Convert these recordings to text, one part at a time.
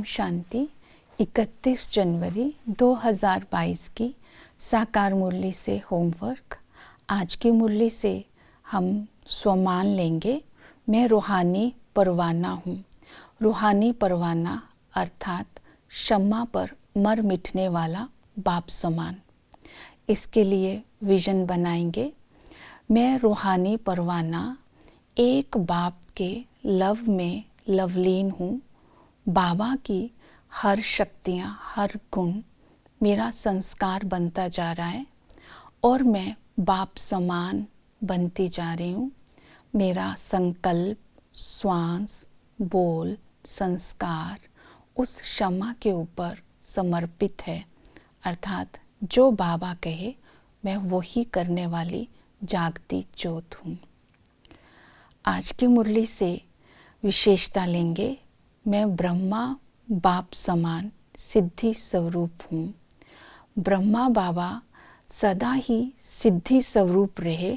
शांति। 31 जनवरी 2022 की साकार मुरली से होमवर्क। आज की मुरली से हम स्वमान लेंगे, मैं रूहानी परवाना हूँ। रूहानी परवाना अर्थात शम्मा पर मर मिटने वाला बाप समान। इसके लिए विजन बनाएंगे। मैं रूहानी परवाना एक बाप के लव में लवलीन हूँ। बाबा की हर शक्तियाँ, हर गुण मेरा संस्कार बनता जा रहा है और मैं बाप समान बनती जा रही हूँ। मेरा संकल्प, श्वास, बोल, संस्कार उस क्षमा के ऊपर समर्पित है, अर्थात जो बाबा कहे मैं वही करने वाली जागती ज्योत हूँ। आज की मुरली से विशेषता लेंगे। मैं ब्रह्मा बाप समान सिद्धि स्वरूप हूँ। ब्रह्मा बाबा सदा ही सिद्धि स्वरूप रहे,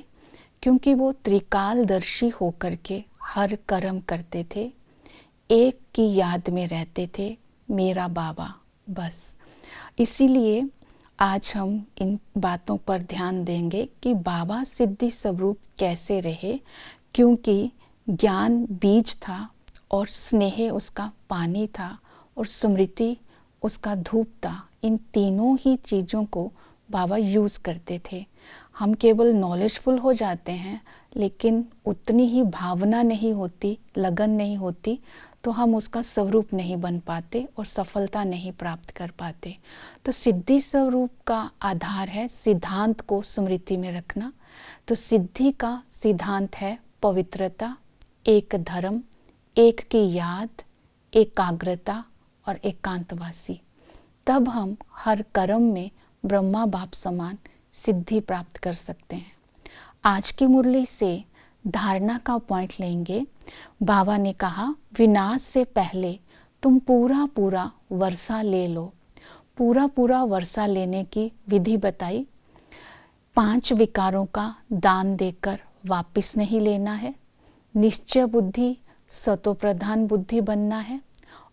क्योंकि वो त्रिकालदर्शी होकर के हर कर्म करते थे, एक की याद में रहते थे, मेरा बाबा बस। इसीलिए आज हम इन बातों पर ध्यान देंगे कि बाबा सिद्धि स्वरूप कैसे रहे, क्योंकि ज्ञान बीज था और स्नेह उसका पानी था और स्मृति उसका धूप था। इन तीनों ही चीज़ों को बाबा यूज़ करते थे। हम केवल नॉलेजफुल हो जाते हैं, लेकिन उतनी ही भावना नहीं होती, लगन नहीं होती, तो हम उसका स्वरूप नहीं बन पाते और सफलता नहीं प्राप्त कर पाते। तो सिद्धि स्वरूप का आधार है सिद्धांत को स्मृति में रखना। तो सिद्धि का सिद्धांत है पवित्रता, एक धर्म, एक की याद, एकाग्रता और एकांतवासी। तब हम हर कर्म में ब्रह्मा बाप समान सिद्धि प्राप्त कर सकते हैं। आज की मुरली से धारणा का पॉइंट लेंगे। बाबा ने कहा, विनाश से पहले तुम पूरा पूरा वर्षा ले लो। पूरा पूरा वर्षा लेने की विधि बताई। 5 विकारों का दान देकर वापस नहीं लेना है। निश्चय बुद्धि, सतो प्रधान बुद्धि बनना है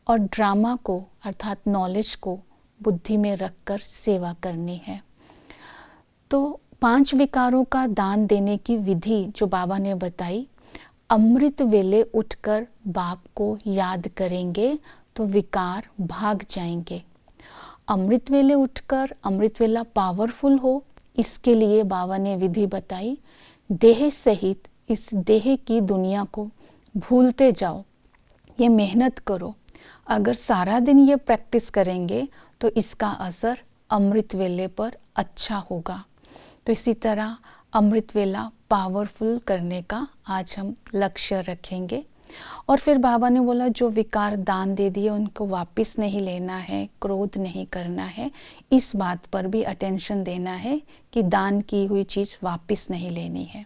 और ड्रामा को अर्थात नॉलेज को बुद्धि में रखकर सेवा करनी है। तो 5 विकारों का दान देने की विधि जो बाबा ने बताई, अमृत वेले उठकर बाप को याद करेंगे तो विकार भाग जाएंगे। अमृत वेले उठकर अमृत वेला पावरफुल हो, इसके लिए बाबा ने विधि बताई। देह सहित इस देह की दुनिया को भूलते जाओ, ये मेहनत करो। अगर सारा दिन ये प्रैक्टिस करेंगे तो इसका असर अमृत वेले पर अच्छा होगा। तो इसी तरह अमृत वेला पावरफुल करने का आज हम लक्ष्य रखेंगे। और फिर बाबा ने बोला, जो विकार दान दे दिए उनको वापस नहीं लेना है, क्रोध नहीं करना है। इस बात पर भी अटेंशन देना है कि दान की हुई चीज़ वापस नहीं लेनी है।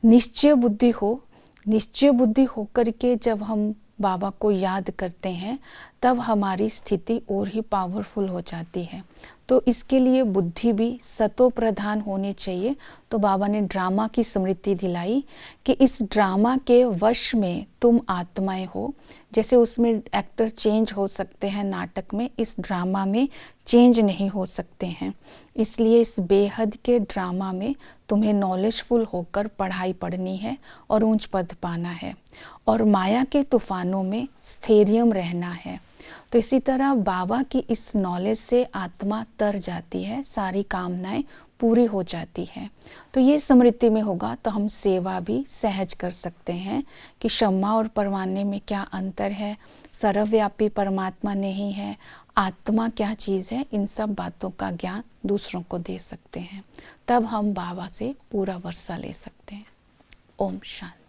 निश्चय बुद्धि हो। निश्चय बुद्धि होकर के जब हम बाबा को याद करते हैं, तब हमारी स्थिति और ही पावरफुल हो जाती है। तो इसके लिए बुद्धि भी सतो प्रधान होनी चाहिए। तो बाबा ने ड्रामा की स्मृति दिलाई कि इस ड्रामा के वश में तुम आत्माएं हो। जैसे उसमें एक्टर चेंज हो सकते हैं नाटक में, इस ड्रामा में चेंज नहीं हो सकते हैं। इसलिए इस बेहद के ड्रामा में तुम्हें नॉलेजफुल होकर पढ़ाई पढ़नी है और ऊंच पद पाना है और माया के तूफानों में स्थैर्य रहना है। तो इसी तरह बाबा की इस नॉलेज से आत्मा तर जाती है, सारी कामनाएं पूरी हो जाती है। तो ये स्मृति में होगा तो हम सेवा भी सहज कर सकते हैं कि क्षमा और परवाने में क्या अंतर है, सर्वव्यापी परमात्मा नहीं है, आत्मा क्या चीज़ है, इन सब बातों का ज्ञान दूसरों को दे सकते हैं। तब हम बाबा से पूरा वर्षा ले सकते हैं। ओम शांति।